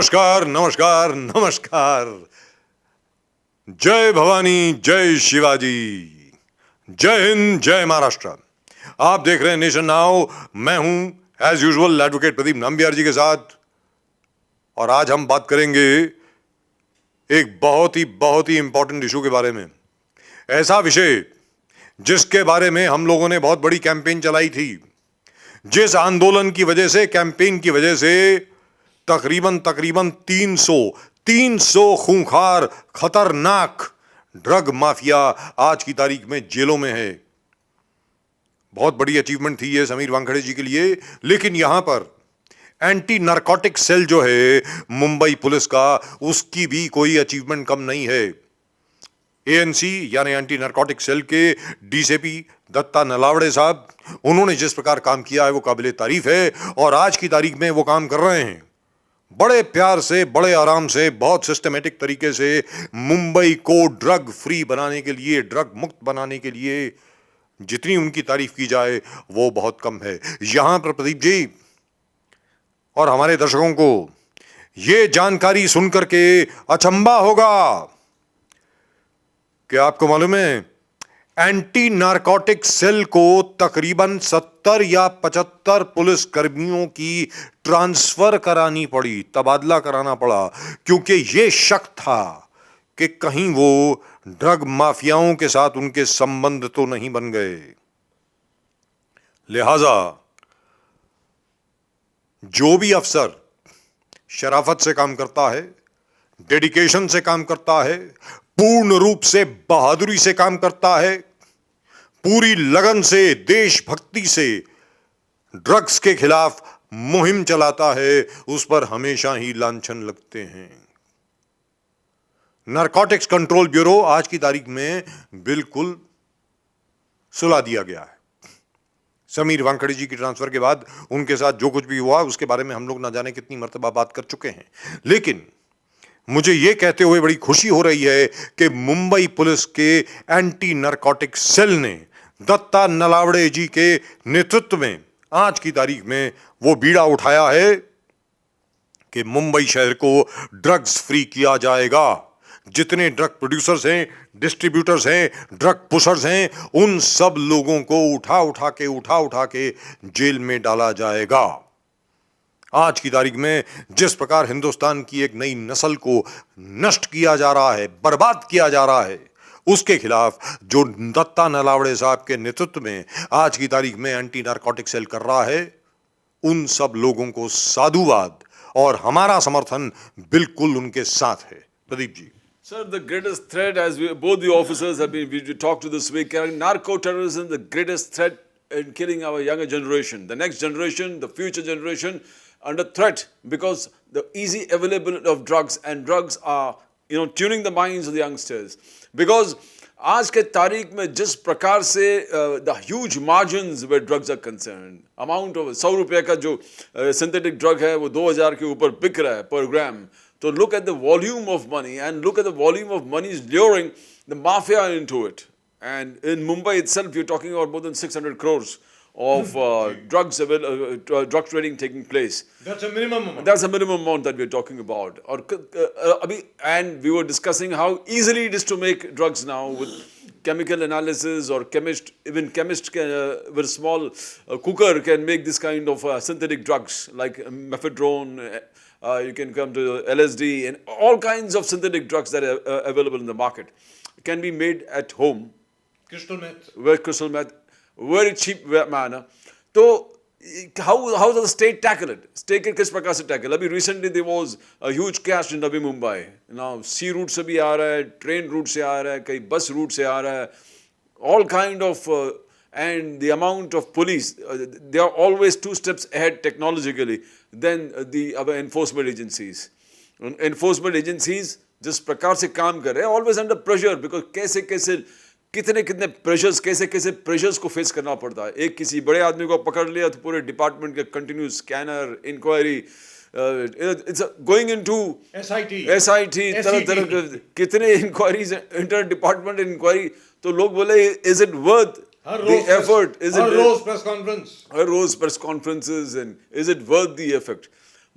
नमस्कार नमस्कार नमस्कार। जय भवानी, जय शिवाजी, जय हिंद, जय महाराष्ट्र। आप देख रहे हैं नेशन नाउ। मैं हूं as usual advocate Pradeep Nambiar ji के साथ, और आज हम बात करेंगे एक बहुत ही इंपॉर्टेंट इशू के बारे में। ऐसा विषय जिसके बारे में हम लोगों ने बहुत बड़ी कैंपेन चलाई थी, जिस आंदोलन की वजह से, कैंपेन की वजह से तकरीबन 300 खूंखार खतरनाक ड्रग माफिया आज की तारीख में जेलों में है। बहुत बड़ी अचीवमेंट थी ये समीर वानखेड़े जी के लिए। लेकिन यहां पर एंटी नारकोटिक सेल जो है मुंबई पुलिस का, उसकी भी कोई अचीवमेंट कम नहीं है। एएनसी यानी एंटी नारकोटिक सेल के डीसीपी दत्ता नलावड़े साहब, उन्होंने जिस प्रकार काम किया है वो काबिले तारीफ है। और आज की तारीख में वो काम कर रहे हैं बड़े प्यार से, बड़े आराम से, बहुत सिस्टमेटिक तरीके से मुंबई को ड्रग फ्री बनाने के लिए, ड्रग मुक्त बनाने के लिए जितनी उनकी तारीफ की जाए वो बहुत कम है। यहां पर प्रदीप जी और हमारे दर्शकों को ये जानकारी सुनकर के अचंभा होगा कि आपको मालूम है एंटी नारकोटिक सेल को तकरीबन 70 या 75 पुलिस कर्मियों की ट्रांसफर करानी पड़ी, तबादला कराना पड़ा, क्योंकि यह शक था कि कहीं वो ड्रग माफियाओं के साथ उनके संबंध तो नहीं बन गए। लिहाजा जो भी अफसर शराफत से काम करता है, डेडिकेशन से काम करता है, पूर्ण रूप से बहादुरी से काम करता है, पूरी लगन से, देशभक्ति से ड्रग्स के खिलाफ मुहिम चलाता है, उस पर हमेशा ही लांछन लगते हैं। नारकोटिक्स कंट्रोल ब्यूरो आज की तारीख में बिल्कुल सुला दिया गया है। समीर वानखेड़े जी की ट्रांसफर के बाद उनके साथ जो कुछ भी हुआ उसके बारे में हम लोग ना जाने कितनी मर्तबा बात कर चुके हैं। लेकिन मुझे यह कहते हुए बड़ी खुशी हो रही है कि मुंबई पुलिस के एंटी नारकोटिक सेल ने दत्ता नलावड़े जी के नेतृत्व में आज की तारीख में वो बीड़ा उठाया है कि मुंबई शहर को ड्रग्स फ्री किया जाएगा। जितने ड्रग प्रोड्यूसर्स हैं, डिस्ट्रीब्यूटर्स हैं, ड्रग पुशर्स हैं, उन सब लोगों को उठा के जेल में डाला जाएगा। आज की तारीख में जिस प्रकार हिंदुस्तान की एक नई नस्ल को नष्ट किया जा रहा है, बर्बाद किया जा रहा है, उसके खिलाफ जो दत्ता नलावड़े साहब के नेतृत्व में आज की तारीख में एंटी नारकोटिक सेल कर रहा है, उन सब लोगों को साधुवाद और हमारा समर्थन बिल्कुल उनके साथ है। Pradeep ji. Sir, the greatest threat, as both the officers have been, we talked to this week, narco-terrorism, the greatest threat in killing our younger generation, the next generation, the future generation, under threat because the easy availability of drugs, and drugs are, tuning the minds of the youngsters. Because आज के तारीख में जिस प्रकार से the huge margins where drugs are concerned, amount of 100 रुपये का जो synthetic drug है वो 2000 के ऊपर बिक रहा है per gram. So look at the volume of money, and look at the volume of money is luring the mafia into it. And in Mumbai itself, you're talking about more than 600 crores of drug trading taking place. That's a minimum amount. That's a minimum amount that we're talking about. And we were discussing how easily it is to make drugs now with chemical analysis, or even chemist with a small cooker can make this kind of synthetic drugs like mephedrone. You can come to LSD, and all kinds of synthetic drugs that are available in the market can be made at home. Crystal meth. Crystal meth, very cheap manner. So how does the state tackle it? State के किस प्रकार से tackle? अभी recently there was a huge crash in Navi Mumbai. Now sea route से भी आ रहा है, train route से आ रहा है, कई bus route से आ रहा है, all kind of and the amount of police, they are always 2 steps ahead technologically than the other enforcement agencies. Enforcement agencies जिस प्रकार से काम कर रहे हैं, always under pressure, because कैसे कितने प्रेशर्स को फेस करना पड़ता है। एक किसी बड़े आदमी को पकड़ लिया तो पूरे डिपार्टमेंट के continuous scanner, inquiry, it's going into SIT, तरह कितने इंक्वायरीज, इंटर डिपार्टमेंट इंक्वायरी। तो लोग बोले is it worth the effort? Is it her rose press conferences, and is it worth the effort?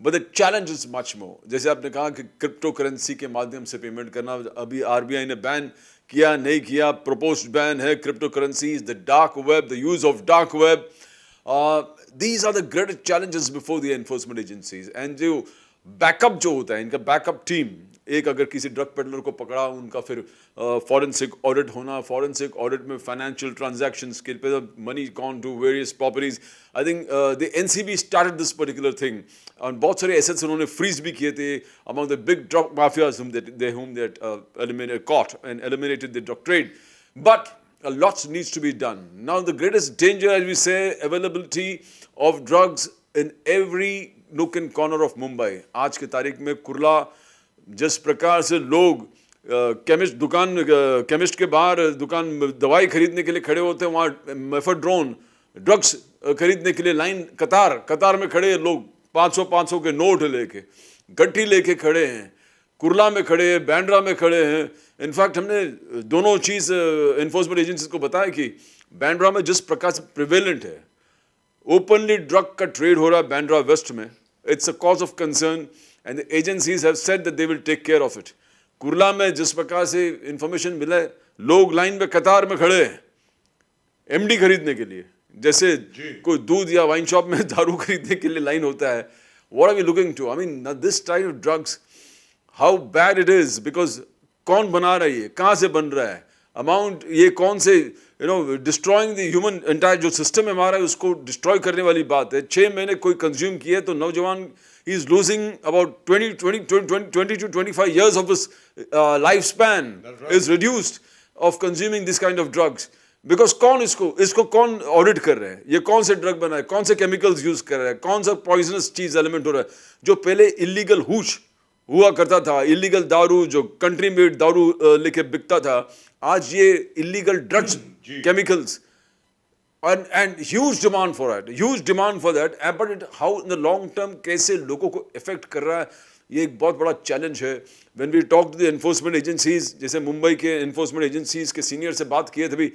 But the challenge is much more. जैसे आपने कहा कि crypto currency के माध्यम से पेमेंट करना, अभी आरबीआई ने बैन किया नहीं किया, प्रपोज्ड बैन है crypto currencies, the dark web, the use of dark web. These are the greatest challenges before the enforcement agencies. And जो बैकअप जो होता है, इनका बैकअप टीम, एक अगर किसी ड्रग पेडलर को पकड़ा, उनका फिर फॉरेंसिक ऑडिट होना, फॉरेंसिक ऑडिट में फाइनेंशियल ट्रांजैक्शंस के पे money gone to various properties. I think the NCB started this particular thing, और बहुत सारे एसेट्स उन्होंने फ्रीज भी किए थे among the big drug mafias whom they caught and eliminated the drug trade. But a lot needs to be done. Now the greatest danger, as we say, availability of drugs in every nook and corner of Mumbai. आज के तारीख में कुर्ला, जिस प्रकार से लोग chemist के बाहर दुकान दवाई खरीदने के लिए खड़े होते हैं, वहाँ मेफेड्रोन ड्रग्स खरीदने के लिए लाइन कतार में खड़े हैं लोग, 500 के नोट लेके, गट्ठी लेके खड़े हैं, कुर्ला में खड़े हैं, बैंड्रा में खड़े हैं. इनफैक्ट हमने दोनों चीज़ इन्फोर्समेंट एजेंसीज को बताया कि बैंड्रा में जिस प्रकार से प्रिवेलेंट है, ओपनली ड्रग का ट्रेड हो रहा है बैंड्रा वेस्ट में, it's a cause of concern and the agencies have said that they will take care of it. Kurla में जिस प्रकार से इंफॉर्मेशन मिला है, लोग लाइन में कतार में खड़े हैं एमडी खरीदने के लिए, जैसे कोई दूध या वाइन शॉप में दारू खरीदने के लिए लाइन होता है. What are we looking to? I mean this type of drugs, how bad it is, because कौन बना रहा है ये, कहाँ से बन रहा है, अमाउंट ये कौन से, डिस्ट्रॉइंग द ह्यूमन एंटायर जो सिस्टम है हमारा, उसको डिस्ट्रॉय करने वाली बात है. 6 महीने कोई कंज्यूम किए तो नौजवान he is losing about 20 to 25 years of his lifespan is reduced of consuming this kind of drugs. Because कौन इसको कौन ऑडिट कर रहे हैं, ये कौन से ड्रग बना है, कौन से केमिकल्स यूज कर रहे हैं, कौन सा पॉइजनस चीज एलिमेंट हो रहा है. जो पहले इलीगल हुश हुआ करता था, इलीगल दारू जो कंट्री मेड दारू लेके बिकता था, आज ये illegal drugs, chemicals, and huge demand for that, but how in the long term कैसे लोगों को affect कर रहा है, ये एक बहुत बड़ा चैलेंज है. when we talk to the enforcement agencies, जैसे मुंबई के enforcement agencies के सीनियर से बात किए थे भी,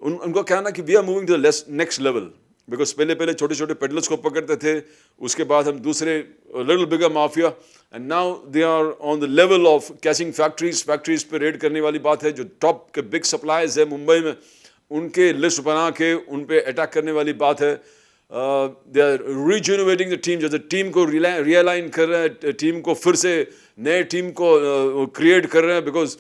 उनको कहना कि we are moving to the next level, because पहले छोटे छोटे पेडलर्स को पकड़ते थे, उसके बाद हम दूसरे little bigger mafia, and now they are on the level of catching factories पे रेड करने वाली बात है. जो टॉप के बिग सप्लायर्स है मुंबई में, उनके लिस्ट बना के उन पे अटैक करने वाली बात है. दे आर रिजुनोवेटिंग द टीम, जैसे टीम को रियलाइन कर रहे हैं, टीम को फिर से नए टीम को क्रिएट कर रहे हैं, because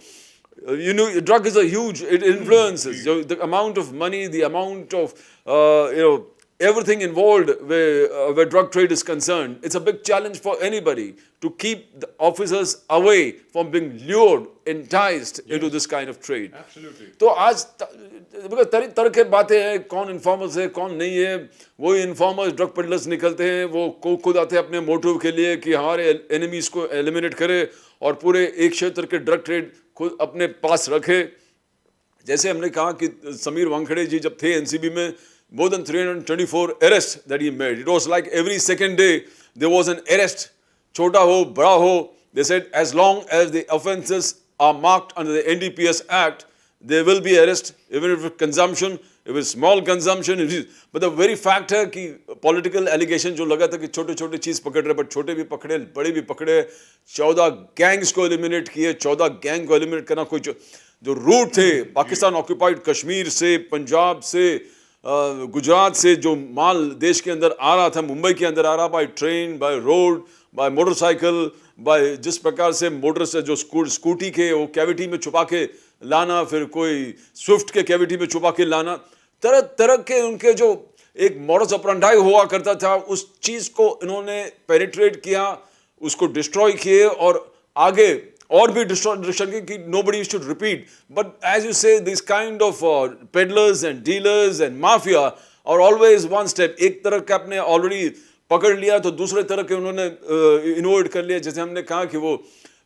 drug is a huge, it influences the amount of money, the amount of everything involved where drug trade is concerned. It's a big challenge for anybody to keep the officers away from being lured, enticed into this kind of trade. Absolutely. तो आज तरह के बातें हैं, कौन informers है कौन नहीं है. वही इन्फॉर्मर्स ड्रग पेडलर्स निकलते हैं, वो खुद आते हैं अपने मोटिव के लिए कि हमारे एनिमीज को एलिमिनेट करे और पूरे एक क्षेत्र के ड्रग ट्रेड खुद अपने पास रखे. जैसे हमने कहा कि समीर वानखेड़े जी जब थे एनसीबी में, more than 324 arrests that he made. It was like every second day there was an arrest. छोटा हो बड़ा हो, they said as long as the offences are marked under the NDPS Act, there will be arrest, even if it's consumption, if it's small consumption. But the very fact है कि political allegation जो लगा था कि छोटे छोटे चीज़ पकड़ रहे, but छोटे भी पकड़े, बड़े भी पकड़े, 14 गैंग्स को एलिमिनेट किए. 14 गैंग को एलिमिनेट करना, कोई जो रूट थे पाकिस्तान ऑक्यूपाइड कश्मीर से, पंजाब से, गुजरात से जो माल देश के अंदर आ रहा था, मुंबई के अंदर आ रहा, by train, by road, by motorcycle, by जिस प्रकार से मोटर से जो स्कूटी के वो कैविटी में छुपा के लाना, फिर कोई स्विफ्ट के कैविटी में छुपा के लाना, तरह तरह के उनके जो एक मॉडस ऑपरेंडाई हुआ करता था, उस चीज़ को इन्होंने पेनिट्रेट किया, उसको डिस्ट्रॉय किए और आगे और भी डिस्ट्रक्शन की nobody should repeat. But as you say, this kind of peddlers and dealers and mafia are always one step. एक तरह का आपने already पकड़ लिया तो दूसरे तरह के उन्होंने इनोवेट कर लिया. जैसे हमने कहा कि वो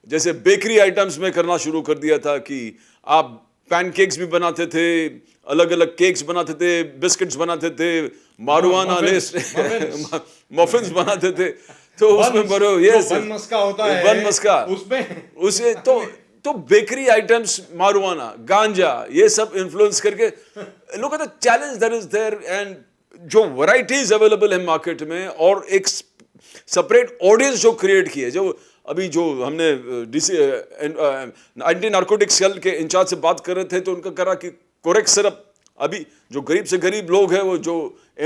जैसे बेकरी आइटम्स में करना शुरू कर दिया था कि आप पैनकेक्स भी बनाते थे, अलग अलग केक्स बनाते थे, बिस्किट्स बनाते थे, मारुआना मफिन्स बनाते थे. तो उसमें बड़ो ये बन मस्का होता है, बन मस्का उसमें उसे तो बेकरी आइटम्स, मारुआना, गांजा, ये सब इन्फ्लुएंस करके लोग कहते challenge that is there. And जो वैरायटीज अवेलेबल है मार्केट में और एक सेपरेट ऑडियंस जो क्रिएट किए, जो अभी जो हमने एंटी नार्कोटिक्स सेल के इंचार्ज से बात कर रहे थे, तो उनका करा कि कोरेक्ट सिरप, अभी जो गरीब से गरीब लोग हैं वो जो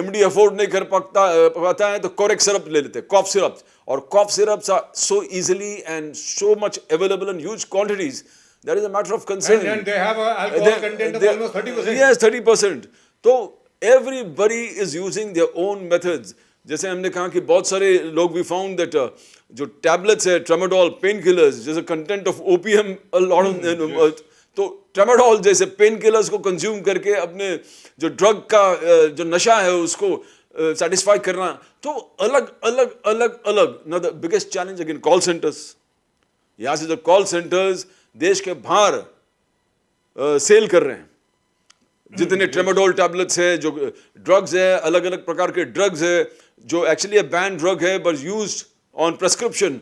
एमडी अफोर्ड नहीं कर पाता है तो कोरेक्ट सिरप ले लेते हैं, कॉफ सिरप, और cough syrups are so easily and so much available in huge quantities, that is a matter of concern, and they have a alcohol content of almost 30%. yes 30%. तो everybody is using their own methods. जैसे हमने कहा कि बहुत सारे लोग भी found that जो टैबलेट्स है ट्रामाडोल, पेन किलर्स, जैसे content of OPM a lot of, तो ट्रामाडोल जैसे पेन किलर्स को कंज्यूम करके अपने जो ड्रग का जो नशा है उसको सेटिस्फाई करना, तो अलग अलग अलग अलग. ना the biggest challenge again call centres. यहाँ से जो कॉल सेंटर्स देश के बाहर सेल कर रहे हैं, जितने ट्रेमाडोल टैबलेट्स है, जो ड्रग्स है, अलग अलग प्रकार के ड्रग्स है, जो एक्चुअली बैन ड्रग है but used on prescription.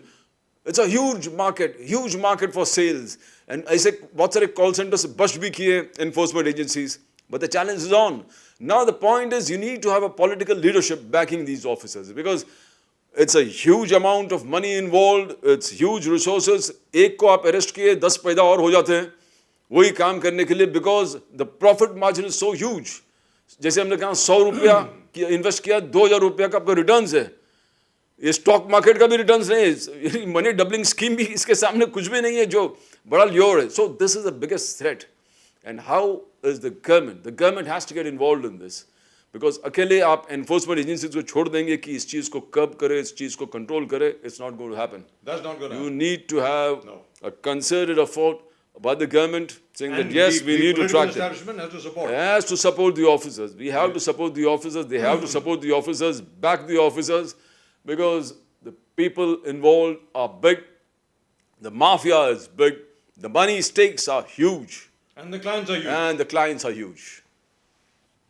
It's a huge market for sales. And ऐसे बहुत सारे कॉल सेंटर्स बस्ट भी किए enforcement agencies. But the challenge is on. Now the point is you need to have a political leadership backing these officers, because it's a huge amount of money involve, it's huge resources. एक को आप arrest किए 10 पैदा और हो जाते हैं वही काम करने के लिए, because the profit margin is so huge. जैसे हमने कहा 100 रुपया इन्वेस्ट किया, 2000 रुपया का आपका रिटर्न्स है. ये स्टॉक मार्केट का भी रिटर्न्स नहीं है, मनी डबलिंग स्कीम भी इसके सामने कुछ भी नहीं है जो बड़ा ल्योर है. So this is the biggest threat. And how is the government has to get involved in this, because अकेले आप एनफोर्समेंट एजेंसीज को छोड़ देंगे कि इस चीज को कर्ब करे, इस चीज को कंट्रोल करे, it's not going to happen. You need to have a concerted effort by the government, saying and that yes, we need to track it. Establishment has to support. Has to support the officers. We have to support the officers. They have to support the officers, back the officers, because the people involved are big. The mafia is big. The money stakes are huge. And the clients are huge. And the clients are huge.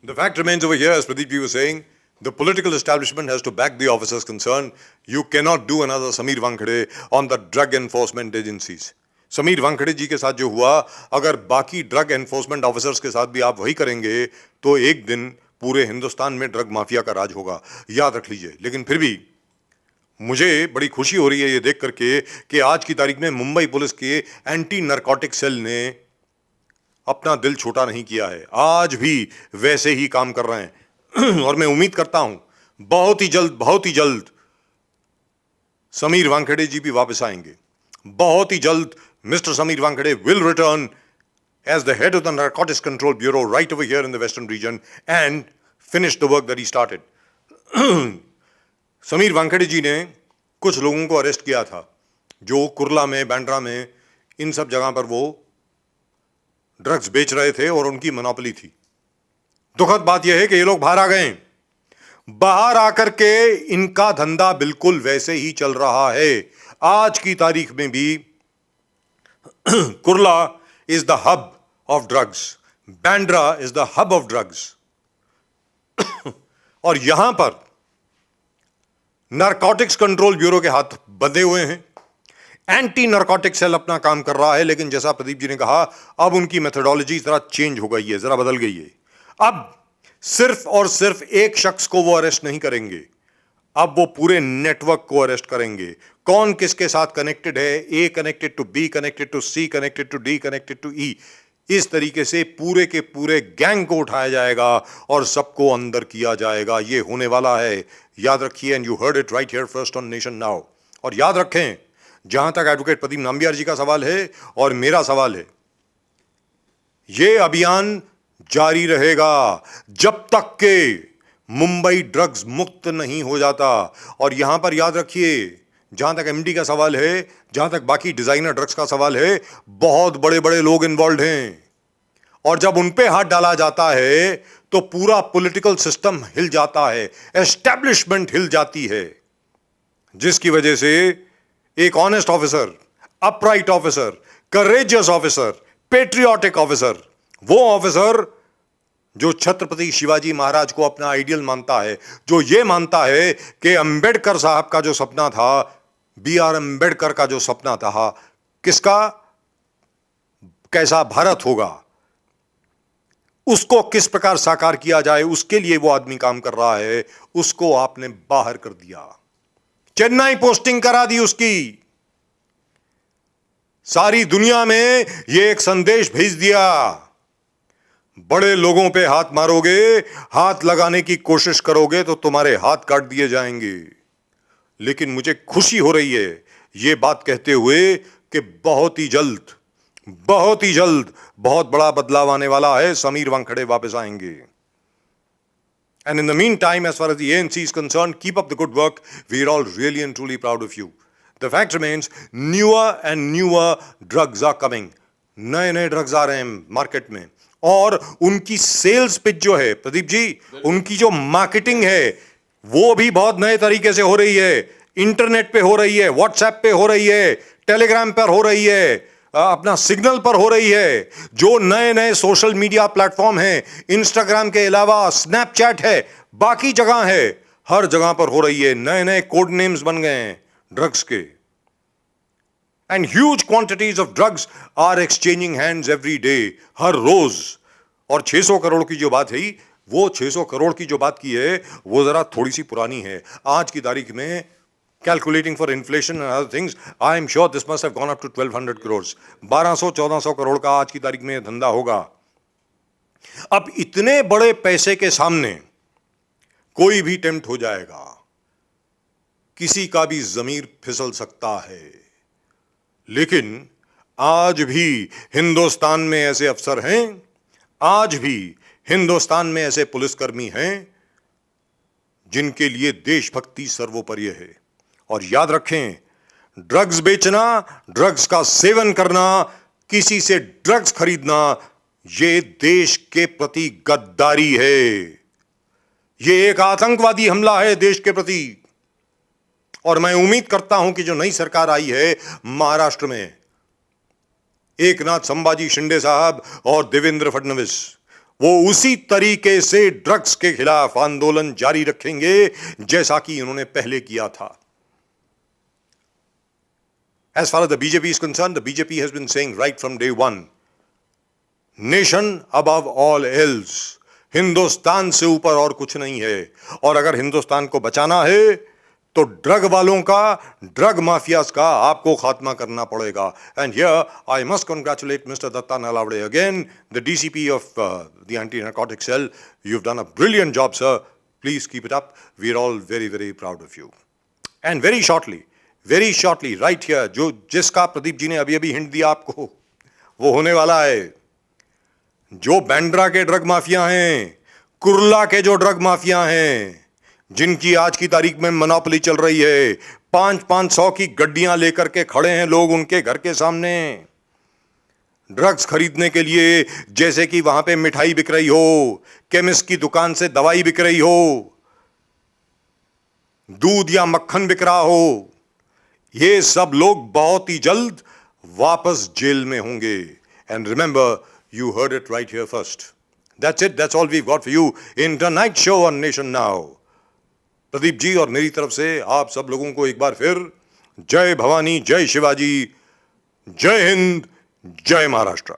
The fact remains over here, as Pradeep ji was saying, the political establishment has to back the officers concerned. You cannot do another Sameer Wankhede on the drug enforcement agencies. Sameer Wankhede ji के साथ जो हुआ, अगर बाकी drug enforcement officers के साथ भी आप वही करेंगे तो एक दिन पूरे हिंदुस्तान में ड्रग माफिया का राज होगा, याद रख लीजिए. लेकिन फिर भी मुझे बड़ी खुशी हो रही है ये देख करके कि आज की तारीख में मुंबई पुलिस के एंटी नार्कोटिक सेल ने अपना दिल छोटा नहीं किया है, आज भी वैसे ही काम कर रहे हैं. और मैं उम्मीद करता हूं बहुत ही जल्द समीर वानखेड़े जी भी वापस आएंगे. बहुत ही जल्द Mr. Sameer Wankhede will return as the head of the Narcotics Control Bureau right over here in the Western region and finish the work that he started. Sameer Wankhede जी ने कुछ लोगों को अरेस्ट किया था जो कुरला में, बांद्रा में, इन सब जगह पर वो ड्रग्स बेच रहे थे और उनकी मोनोपोली थी. दुखद बात यह है कि ये लोग बाहर आ गए. बाहर आकर के इनका धंधा बिल्कुल वैसे ही चल रहा है. आज की तारीख में भी Kurla is the hub of drugs, Bandra is the hub of drugs. और यहां पर नारकोटिक्स कंट्रोल ब्यूरो के हाथ बंधे हुए हैं. एंटी नारकोटिक सेल अपना काम कर रहा है, लेकिन जैसा प्रदीप जी ने कहा, अब उनकी मेथोडोलॉजी जरा चेंज हो गई है, जरा बदल गई है. अब सिर्फ और सिर्फ एक शख्स को वो अरेस्ट नहीं करेंगे, अब वो पूरे नेटवर्क को अरेस्ट करेंगे. कौन किसके साथ कनेक्टेड है, A connected to B, connected to C, connected to D, connected to E, इस तरीके से पूरे के पूरे गैंग को उठाया जाएगा और सबको अंदर किया जाएगा. ये होने वाला है, याद रखिए. And you heard it right here first on nation now. और याद रखें, जहां तक एडवोकेट प्रदीप नाम्बियार जी का सवाल है और मेरा सवाल है, ये अभियान जारी रहेगा जब तक के मुंबई ड्रग्स मुक्त नहीं हो जाता. और यहां पर याद रखिए, जहां तक एमडी का सवाल है, जहां तक बाकी डिजाइनर ड्रग्स का सवाल है, बहुत बड़े बड़े लोग इन्वॉल्व हैं. और जब उन पे हाथ डाला जाता है तो पूरा पॉलिटिकल सिस्टम हिल जाता है, एस्टैब्लिशमेंट हिल जाती है, जिसकी वजह से एक honest officer, upright officer, courageous officer, patriotic officer, वो ऑफिसर जो छत्रपति शिवाजी महाराज को अपना आइडियल मानता है, जो ये मानता है कि अंबेडकर साहब का जो सपना था, बी.आर. अंबेडकर का जो सपना था, किसका, कैसा भारत होगा, उसको किस प्रकार साकार किया जाए, उसके लिए वो आदमी काम कर रहा है, उसको आपने बाहर कर दिया. चेन्नई पोस्टिंग करा दी उसकी। सारी दुनिया में यह एक संदेश भेज दिया, बड़े लोगों पे हाथ मारोगे, हाथ लगाने की कोशिश करोगे तो तुम्हारे हाथ काट दिए जाएंगे। लेकिन मुझे खुशी हो रही है यह बात कहते हुए कि बहुत ही जल्द बहुत बड़ा बदलाव आने वाला है। समीर वानखेड़े वापस आएंगे। And in the meantime, as far as the ANC is concerned, keep up the good work. We're all really and truly proud of you. The fact remains, newer and newer drugs are coming. नए नए drugs आ रहे हैं market में, और उनकी sales pitch जो है प्रदीप जी, उनकी जो मार्केटिंग है वो भी बहुत नए तरीके से हो रही है। इंटरनेट पे हो रही है, व्हाट्सएप पे हो रही है, टेलीग्राम पर हो रही है, अपना सिग्नल पर हो रही है। जो नए नए सोशल मीडिया प्लेटफॉर्म हैं, इंस्टाग्राम के अलावा स्नैपचैट है, बाकी जगह है, हर जगह पर हो रही है। नए नए कोड नेम्स बन गए हैं ड्रग्स के, and huge quantities of drugs are exchanging hands every day, हर रोज। और 600 करोड़ की जो बात है, वो 600 करोड़ की जो बात की है वो जरा थोड़ी सी पुरानी है। आज की तारीख में calculating for inflation and other things, I am sure this must have gone up to 1200 crores. 1200-1400 crore का आज की तारीख में धंधा होगा। अब इतने बड़े पैसे के सामने कोई भी टेम्प्ट हो जाएगा, किसी का भी जमीर फिसल सकता है। लेकिन आज भी हिंदुस्तान में ऐसे अफसर हैं, आज भी हिंदुस्तान में ऐसे पुलिसकर्मी हैं जिनके लिए देशभक्ति सर्वोपरि है। और याद रखें, ड्रग्स बेचना, ड्रग्स का सेवन करना, किसी से ड्रग्स खरीदना, यह देश के प्रति गद्दारी है। यह एक आतंकवादी हमला है देश के प्रति। और मैं उम्मीद करता हूं कि जो नई सरकार आई है महाराष्ट्र में, एकनाथ संभाजी शिंदे साहब और देवेंद्र फडणवीस, वो उसी तरीके से ड्रग्स के खिलाफ आंदोलन जारी रखेंगे जैसा कि उन्होंने पहले किया था। As far as the BJP is concerned, the BJP has been saying right from day one, nation above all else, Hindustan से ऊपर और कुछ नहीं है। और अगर हिंदुस्तान को बचाना है तो ड्रग वालों का, ड्रग माफियाज का आपको खात्मा करना पड़ेगा। And here I must congratulate Mr. Datta Nalawade again, the DCP of the anti-narcotics cell. You've done a brilliant job, sir. Please keep it up. We're all very, very proud of you. And very shortly, right here, जो जिसका प्रदीप जी ने अभी hint दिया आपको, वो होने वाला है। जो बांद्रा के ड्रग माफिया हैं, कुर्ला के जो ड्रग माफिया हैं, जिनकी आज की तारीख में मोनोपोली चल रही है, 500 की गड्डियां लेकर के खड़े हैं लोग उनके घर के सामने ड्रग्स खरीदने के लिए। जैसे कि वहां पे मिठाई बिक रही हो, केमिस्ट की दुकान से दवाई बिक रही हो, दूध या मक्खन बिक रहा हो। ये सब लोग बहुत ही जल्द वापस जेल में होंगे। And remember, you heard it right here first. That's it, that's all we got for you in the night show on nation now. Pradeep ji और मेरी तरफ से आप सब लोगों को एक बार फिर जय भवानी, जय शिवाजी, जय हिंद, जय महाराष्ट्र।